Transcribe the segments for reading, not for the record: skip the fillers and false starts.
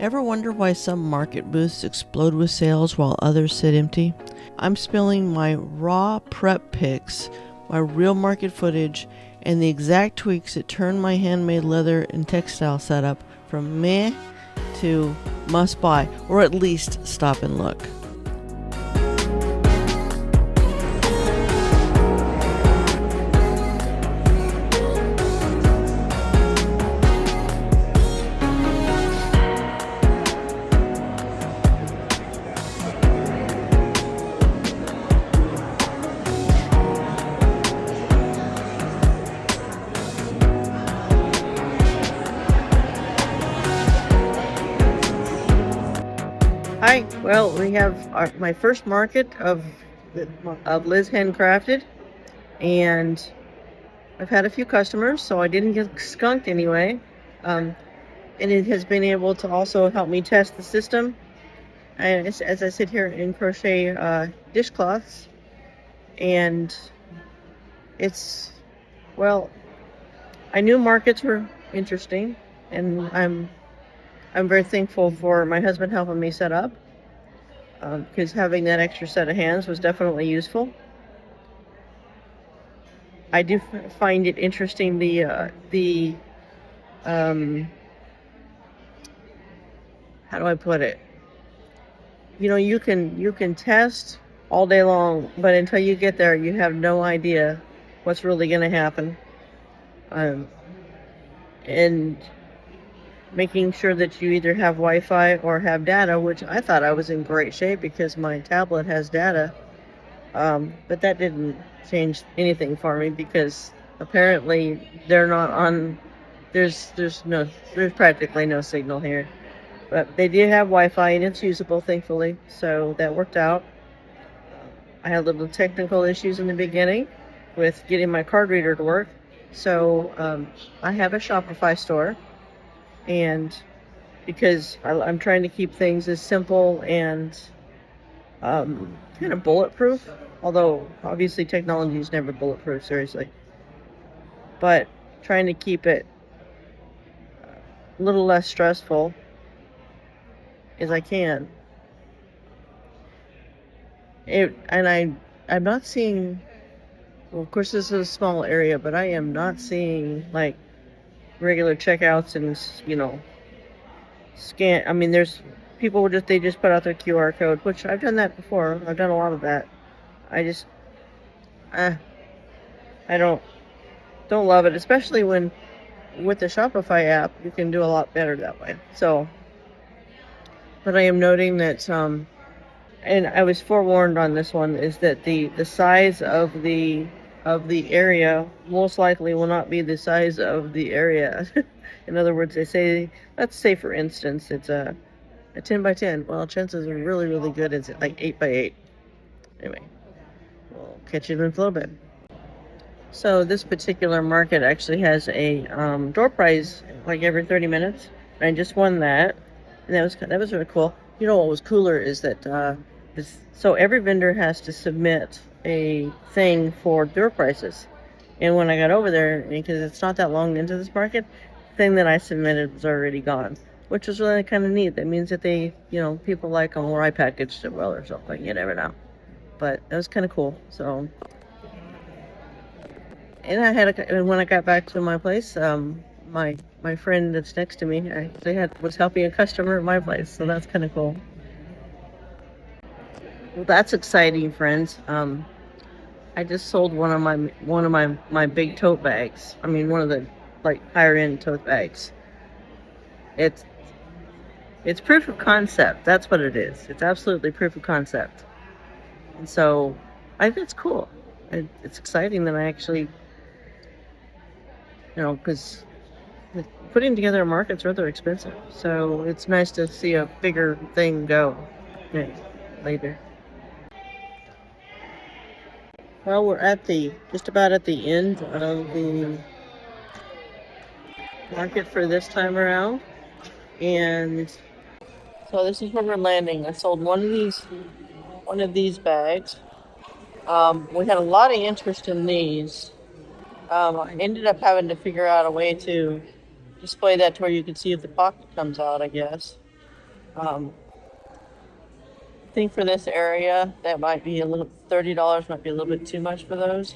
Ever wonder why some market booths explode with sales while others sit empty? I'm spilling my raw prep pics, my real market footage, and the exact tweaks that turned my handmade leather and textile setup from meh to must buy, or at least stop and look. Hi, well, we have my first market of Liz Handcrafted, and I've had a few customers, so I didn't get skunked anyway. And it has been able to also help me test the system. And as I sit here and crochet dishcloths, and well, I knew markets were interesting, and I'm very thankful for my husband helping me set up, because having that extra set of hands was definitely useful. I do find it interesting how do I put it? You can test all day long, but until you get there, you have no idea what's really going to happen. And making sure that you either have Wi-Fi or have data, which I thought I was in great shape because my tablet has data. But that didn't change anything for me because apparently they're not on. There's practically no signal here. But they did have Wi-Fi and it's usable, thankfully, so that worked out. I had little technical issues in the beginning with getting my card reader to work, so I have a Shopify store, and because I'm trying to keep things as simple and kind of bulletproof, although obviously technology is never bulletproof, seriously, but trying to keep it a little less stressful as I can. I'm not seeing, well, of course this is a small area, but I am not seeing like regular checkouts and scan. I mean, there's people they just put out their QR code, which I've done that before. I've done a lot of that. I just I don't love it, especially when with the Shopify app you can do a lot better that way. So, but I am noting that and I was forewarned on this one, is that the size of the area most likely will not be the size of the area. In other words, let's say for instance it's a 10 by 10. Well, chances are really, really good it's like 8 by 8. Anyway, we'll catch you in a little bit. So this particular market actually has a door prize like every 30 minutes. I just won that, and that was really cool. What was cooler is that so every vendor has to submit a thing for door prizes. And when I got over there, because it's not that long into this market, the thing that I submitted was already gone, which was really kind of neat. That means that they, people like them, or I packaged it well or something. You never know. But that was kind of cool. So, and when I got back to my place, my friend that's next to me was helping a customer at my place. So that's kind of cool. Well, that's exciting, friends. I just sold one of my big tote bags. I mean, one of the like higher end tote bags. It's proof of concept. That's what it is. It's absolutely proof of concept. And so I think it's cool. It's exciting that I actually, because putting together a market's rather expensive. So it's nice to see a bigger thing go later. Well, we're just about at the end of the market for this time around, and so this is where we're landing. I sold one of these bags. We had a lot of interest in these. I ended up having to figure out a way to display that to where you can see if the pocket comes out, I guess. I think for this area, that might be $30 might be a little bit too much for those.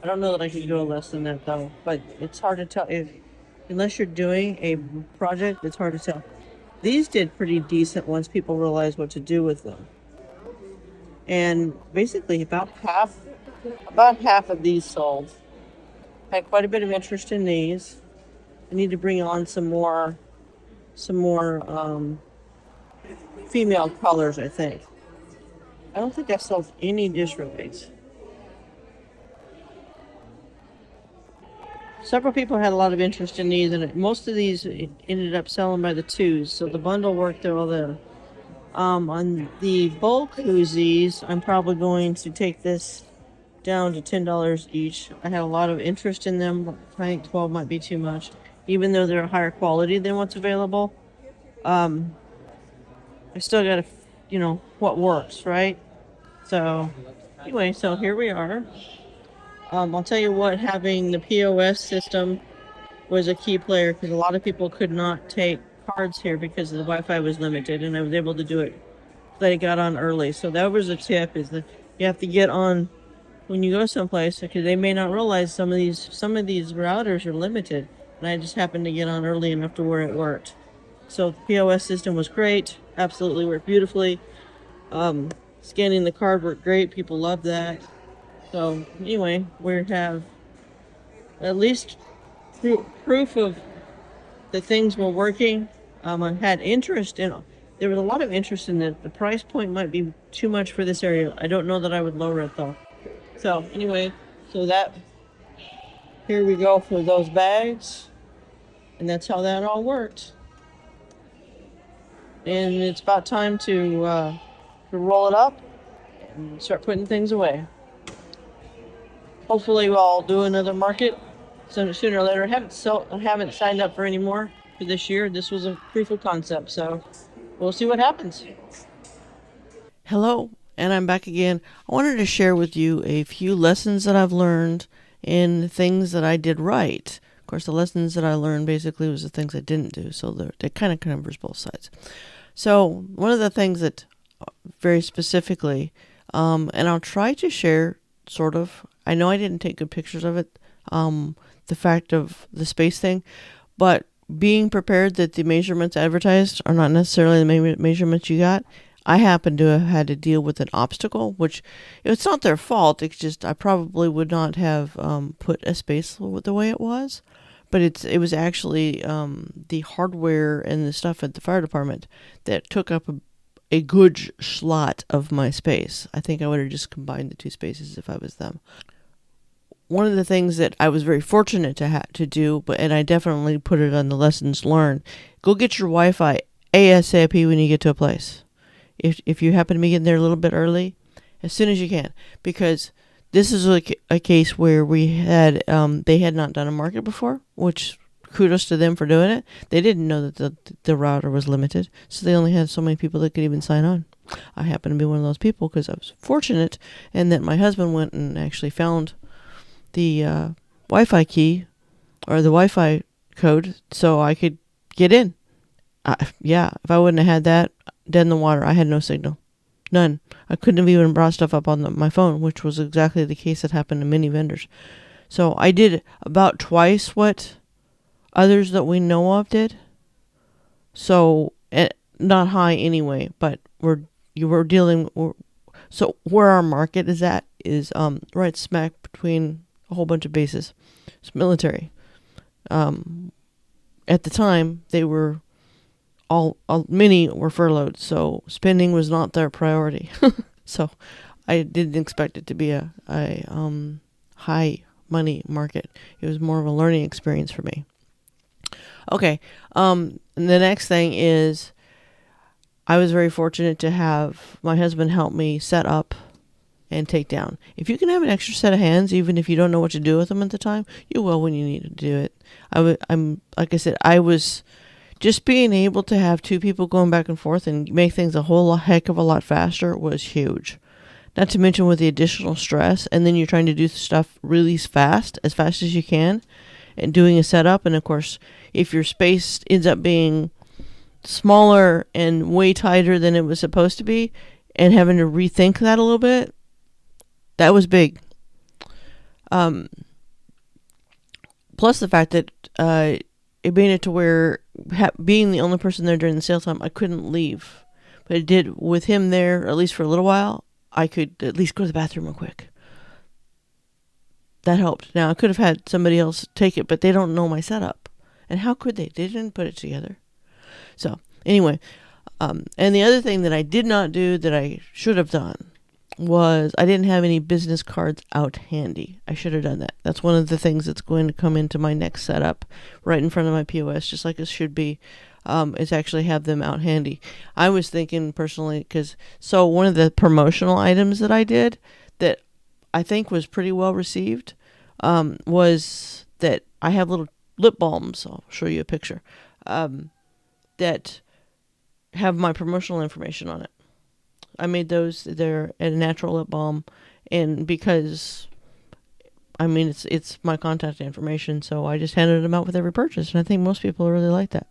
I don't know that I could go less than that though, but it's hard to tell unless you're doing a project, it's hard to tell. These did pretty decent once people realized what to do with them. And basically about half of these sold. Had quite a bit of interest in these. I need to bring on some more female colors, I think. I don't think I sold any dish rotates. Several people had a lot of interest in these, and most of these ended up selling by the twos, so the bundle worked all there. On the bulk koozies, I'm probably going to take this down to $10 each. I had a lot of interest in them. I think 12 might be too much, even though they're higher quality than what's available. I still got to, what works, right? So, anyway, so here we are. I'll tell you what, having the POS system was a key player because a lot of people could not take cards here because the Wi-Fi was limited, and I was able to do it. They got on early, so that was a tip: is that you have to get on when you go someplace because they may not realize some of these routers are limited, and I just happened to get on early enough to where it worked. So the POS system was great, absolutely worked beautifully. Scanning the card worked great. People loved that. So anyway, we have at least proof of the things were working. I had interest in. There was a lot of interest in it. The price point might be too much for this area. I don't know that I would lower it though. So anyway, here we go for those bags, and that's how that all worked. And it's about time to roll it up and start putting things away. Hopefully I'll do another market sooner or later. I haven't signed up for any more for this year. This was a proof of concept, so we'll see what happens. Hello, and I'm back again. I wanted to share with you a few lessons that I've learned and things that I did right. Of course, the lessons that I learned basically was the things I didn't do, so they kind of covers both sides. So one of the things that very specifically, and I'll try to share sort of, I know I didn't take good pictures of it, the fact of the space thing, but being prepared that the measurements advertised are not necessarily the measurements you got. I happen to have had to deal with an obstacle, which it's not their fault. It's just I probably would not have put a space the way it was, but it was actually the hardware and the stuff at the fire department that took up a good slot of my space. I think I would have just combined the two spaces if I was them. One of the things that I was very fortunate to do, and I definitely put it on the lessons learned, go get your Wi-Fi ASAP when you get to a place. If you happen to be getting there a little bit early, as soon as you can, because this is a case where we had they had not done a market before, which kudos to them for doing it. They didn't know that the router was limited, so they only had so many people that could even sign on. I happen to be one of those people because I was fortunate, and that my husband went and actually found the Wi-Fi key or the Wi-Fi code so I could get in. If I wouldn't have had that, dead in the water. I had no signal. None. I couldn't have even brought stuff up on my phone, which was exactly the case that happened to many vendors. So I did about twice what others that we know of did. So, not high anyway, but so where our market is at is right smack between a whole bunch of bases. It's military. At the time, they were many were furloughed, so spending was not their priority. So I didn't expect it to be a high money market. It was more of a learning experience for me. Okay. And the next thing is I was very fortunate to have my husband help me set up and take down. If you can have an extra set of hands, even if you don't know what to do with them at the time, you will when you need to do it. I'm like I said, I was just being able to have two people going back and forth and make things a whole heck of a lot faster was huge. Not to mention with the additional stress, and then you're trying to do stuff really fast as you can, and doing a setup. And of course, if your space ends up being smaller and way tighter than it was supposed to be, and having to rethink that a little bit, that was big. Plus the fact that it made it to where being the only person there during the sale time, I couldn't leave. But it did, with him there, at least for a little while, I could at least go to the bathroom real quick. That helped. Now, I could have had somebody else take it, but they don't know my setup. And how could they? They didn't put it together. So, anyway. And the other thing that I did not do that I should have done was I didn't have any business cards out handy. I should have done that. That's one of the things that's going to come into my next setup right in front of my POS, just like it should be, is actually have them out handy. I was thinking personally, so one of the promotional items that I did that I think was pretty well received was that I have little lip balms. I'll show you a picture that have my promotional information on it. I made those. They're a natural lip balm, and because it's my contact information, so I just handed them out with every purchase, and I think most people really like that.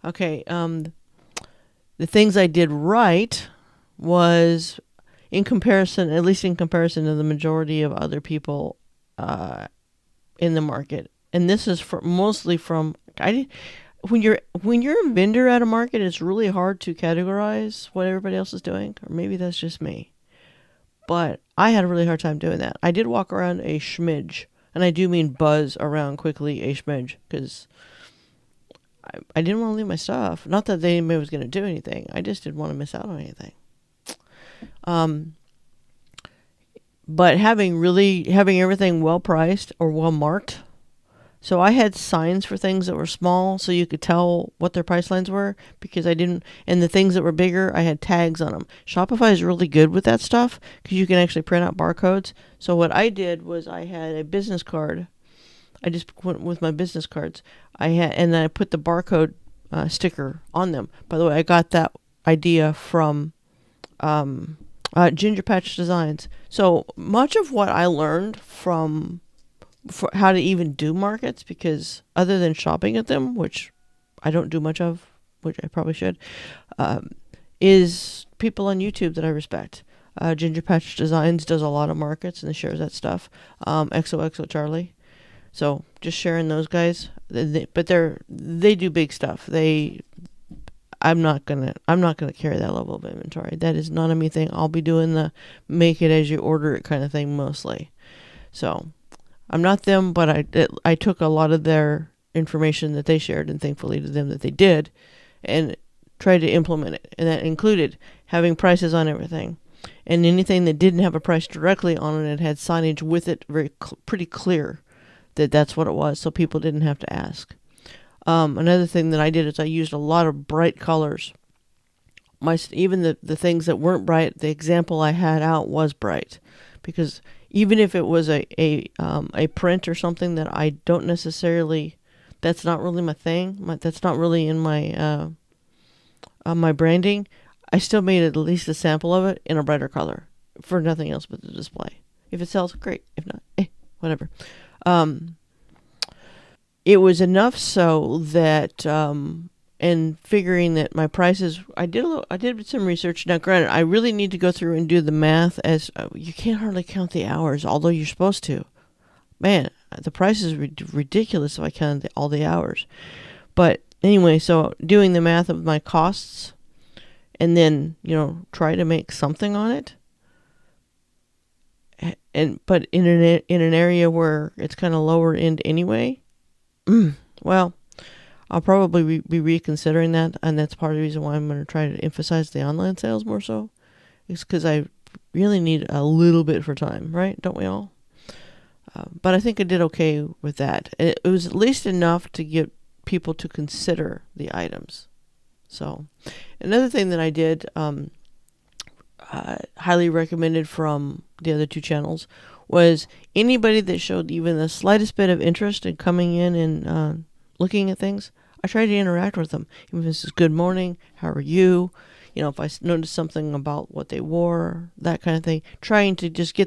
Okay, the things I did right was, in comparison, at least in comparison to the majority of other people in the market, and this is mostly from when you're a vendor at a market, it's really hard to categorize what everybody else is doing, or maybe that's just me. But I had a really hard time doing that. I did walk around a smidge, and I do mean buzz around quickly a smidge, because I didn't want to leave my stuff. Not that anybody was going to do anything. I just didn't want to miss out on anything. But having everything well priced or well marked. So I had signs for things that were small so you could tell what their price lines were, because and the things that were bigger, I had tags on them. Shopify is really good with that stuff because you can actually print out barcodes. So what I did was I had a business card. I just went with my business cards. And then I put the barcode sticker on them. By the way, I got that idea from Ginger Patch Designs. So much of what I learned for how to even do markets, because other than shopping at them, which I don't do much of, which I probably should, is people on YouTube that I respect. Ginger Patch Designs does a lot of markets and shares that stuff. XOXO Charlie. So just sharing those guys, but they do big stuff. I'm not gonna carry that level of inventory. That is not a me thing. I'll be doing the make it as you order it kind of thing mostly. So I'm not them, but I took a lot of their information that they shared, and thankfully to them that they did, and tried to implement it. And that included having prices on everything. And anything that didn't have a price directly on it, it had signage with it, pretty clear that that's what it was, so people didn't have to ask. Another thing that I did is I used a lot of bright colors. Even the things that weren't bright, the example I had out was bright, because even if it was a print or something that I don't necessarily, that's not really my thing, that's not really in my my branding, I still made at least a sample of it in a brighter color for nothing else but the display. If it sells, great. If not, whatever. It was enough so that, and figuring that my prices, I did some research. Now, granted, I really need to go through and do the math, as you can't hardly count the hours, although you're supposed to. Man, the price is ridiculous if I count all the hours. But anyway, so doing the math of my costs, and then, try to make something on it. But in an area where it's kind of lower end anyway, well, I'll probably be reconsidering that, and that's part of the reason why I'm going to try to emphasize the online sales more so. It's because I really need a little bit for time, right? Don't we all? But I think I did okay with that. It was at least enough to get people to consider the items. So, another thing that I did, highly recommended from the other two channels, was anybody that showed even the slightest bit of interest in coming in and looking at things, I try to interact with them. Even if this is good morning, how are you? If I notice something about what they wore, that kind of thing, trying to just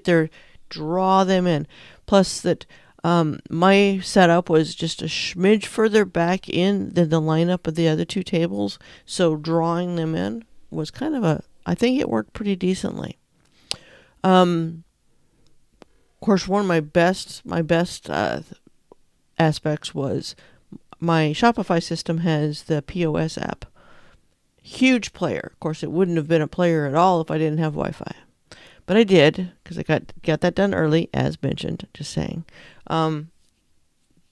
draw them in. Plus that My setup was just a smidge further back in than the lineup of the other two tables, so drawing them in was kind of I think it worked pretty decently. Of course, one of my best aspects was my Shopify system has the POS app. Huge player. Of course, it wouldn't have been a player at all if I didn't have Wi-Fi. But I did, because I got that done early, as mentioned, just saying.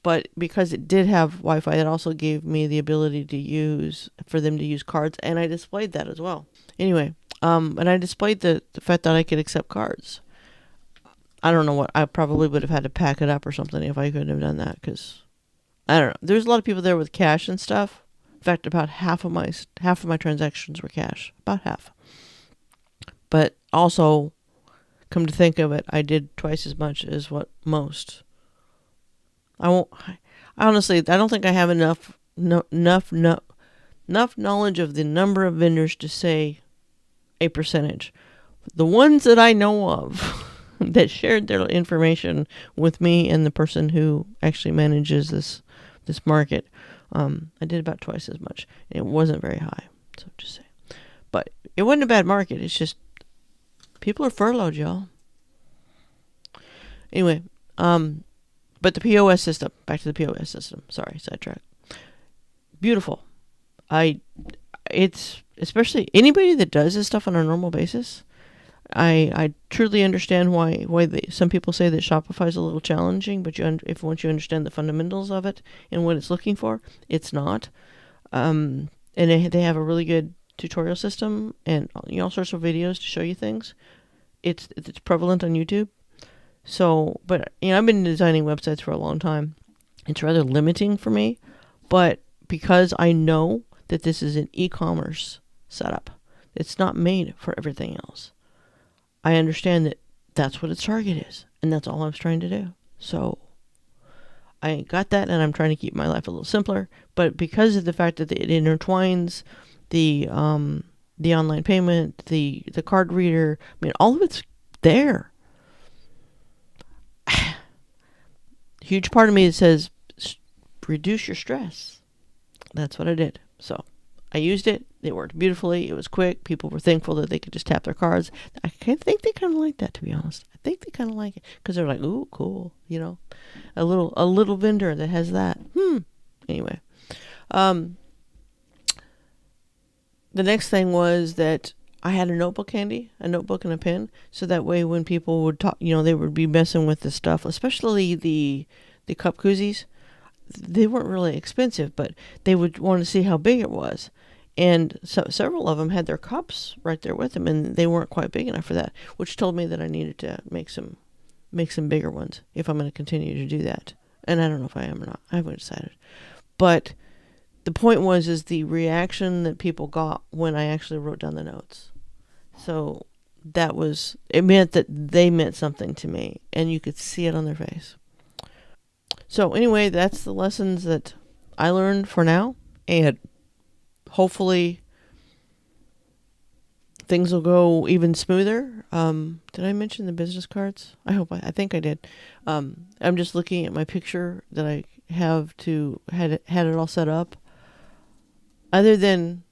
But because it did have Wi-Fi, it also gave me the ability for them to use cards, and I displayed that as well. Anyway, and I displayed the fact that I could accept cards. I don't know what, I probably would have had to pack it up or something if I couldn't have done that, because, I don't know. There's a lot of people there with cash and stuff. In fact, about half of my transactions were cash. About half. But also, come to think of it, I did twice as much as what most. Honestly, I don't think I have enough knowledge of the number of vendors to say a percentage. The ones that I know of that shared their information with me and the person who actually manages this market, I did about twice as much. And it wasn't very high, so just say. But it wasn't a bad market. It's just people are furloughed, y'all. Anyway, but the POS system, back to the POS system. Sorry, sidetrack. Beautiful. It's especially anybody that does this stuff on a normal basis. I truly understand why some people say that Shopify is a little challenging, but once you understand the fundamentals of it and what it's looking for, it's not. And they have a really good tutorial system and all sorts of videos to show you things. It's prevalent on YouTube. So, but I've been designing websites for a long time. It's rather limiting for me, but because I know that this is an e-commerce setup, it's not made for everything else. I understand that that's what its target is, and that's all I was trying to do. So I got that, and I'm trying to keep my life a little simpler. But because of the fact that it intertwines the online payment, the card reader, all of it's there. Huge part of me that says reduce your stress. That's what I did. So I used it. It worked beautifully. It was quick. People were thankful that they could just tap their cards. I think they kind of like that, to be honest. I think they kind of like it because they're like, "Ooh, cool," a little vendor that has that. Anyway, the next thing was that I had a notebook handy, a notebook and a pen, so that way when people would talk, they would be messing with the stuff, especially the cup koozies. They weren't really expensive, but they would want to see how big it was. And so several of them had their cups right there with them, and they weren't quite big enough for that, which told me that I needed to make some bigger ones if I'm going to continue to do that. And I don't know if I am or not. I haven't decided. But the point is the reaction that people got when I actually wrote down the notes. So it meant that they meant something to me, and you could see it on their face. So anyway, that's the lessons that I learned for now, and hopefully things will go even smoother. Did I mention the business cards? I think I did. I'm just looking at my picture that I have had it all set up. Other than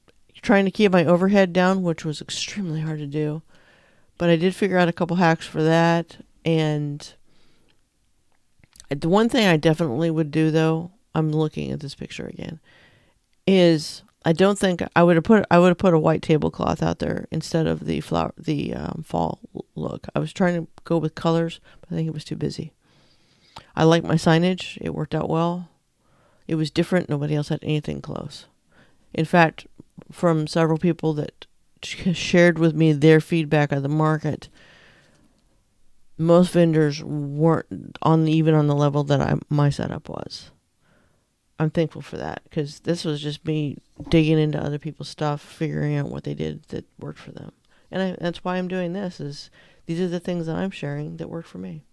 trying to keep my overhead down, which was extremely hard to do, but I did figure out a couple hacks for that. And the one thing I definitely would do, though, I'm looking at this picture again, is I don't think I would have put a white tablecloth out there instead of the fall look. I was trying to go with colors, but I think it was too busy. I like my signage. It worked out well. It was different. Nobody else had anything close. In fact, from several people that shared with me their feedback of the market, most vendors weren't even on the level that my setup was. I'm thankful for that, because this was just me digging into other people's stuff, figuring out what they did that worked for them. And that's why I'm doing this, is these are the things that I'm sharing that worked for me.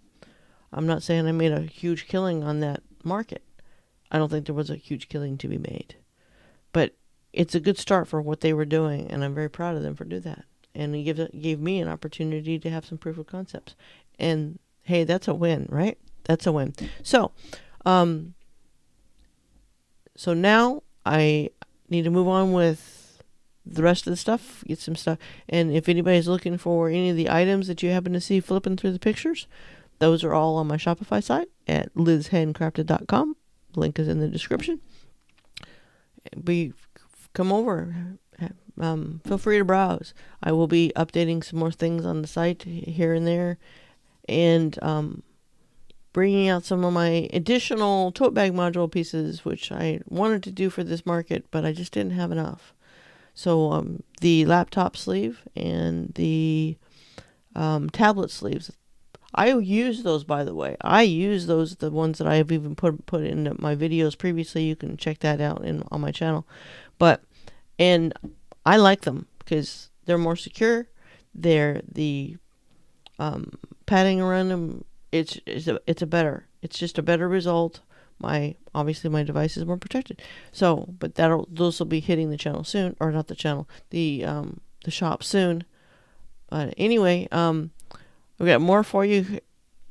I'm not saying I made a huge killing on that market. I don't think there was a huge killing to be made. But it's a good start for what they were doing, and I'm very proud of them for doing that. And it gave me an opportunity to have some proof of concepts. And hey, that's a win, right? that's a win. So, so now I need to move on with the rest of the stuff, get some stuff. And if anybody's looking for any of the items that you happen to see flipping through the pictures, those are all on my Shopify site at lizhandcrafted.com. Link is in the description. Come over. Feel free to browse. I will be updating some more things on the site here and there, and bringing out some of my additional tote bag module pieces, which I wanted to do for this market, but I just didn't have enough. So the laptop sleeve and the tablet sleeves, I use those, by the way. I use those, the ones that I have even put in my videos previously. You can check that out on my channel. And I like them because they're more secure. They're the padding around them. It's just a better result. Obviously my device is more protected. So, but those will be hitting the channel soon, or not the channel, the shop soon. But anyway, we got more for you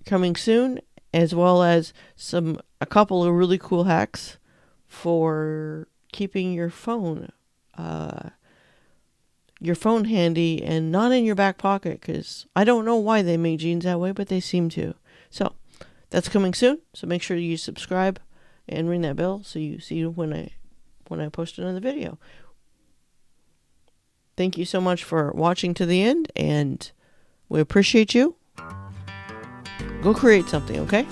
coming soon, as well as a couple of really cool hacks for keeping your phone handy and not in your back pocket, because I don't know why they made jeans that way, but they seem to. So that's coming soon. So make sure you subscribe and ring that bell so you see when I post another video. Thank you so much for watching to the end, and we appreciate you. Go create something, okay?